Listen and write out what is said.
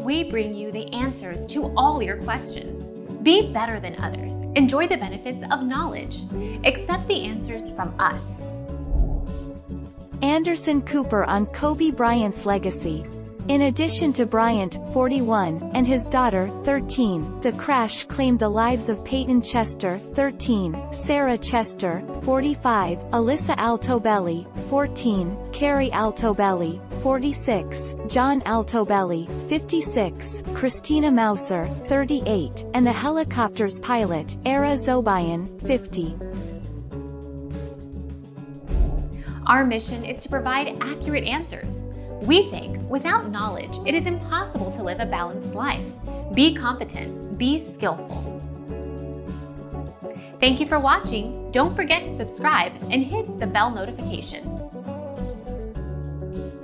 we bring you the answers to all your questions. Be better than others. Enjoy the benefits of knowledge. Accept the answers from us. Anderson Cooper on Kobe Bryant's legacy. In addition to Bryant, 41, and his daughter, 13, the crash claimed the lives of Peyton Chester, 13, Sarah Chester, 45, Alyssa Altobelli, 14, Carrie Altobelli, 46, John Altobelli, 56, Christina Mauser, 38, and the helicopter's pilot, Ara Zobayan, 50. Our mission is to provide accurate answers. We think without knowledge, it is impossible to live a balanced life. Be competent, be skillful. Thank you for watching. Don't forget to subscribe and hit the bell notification.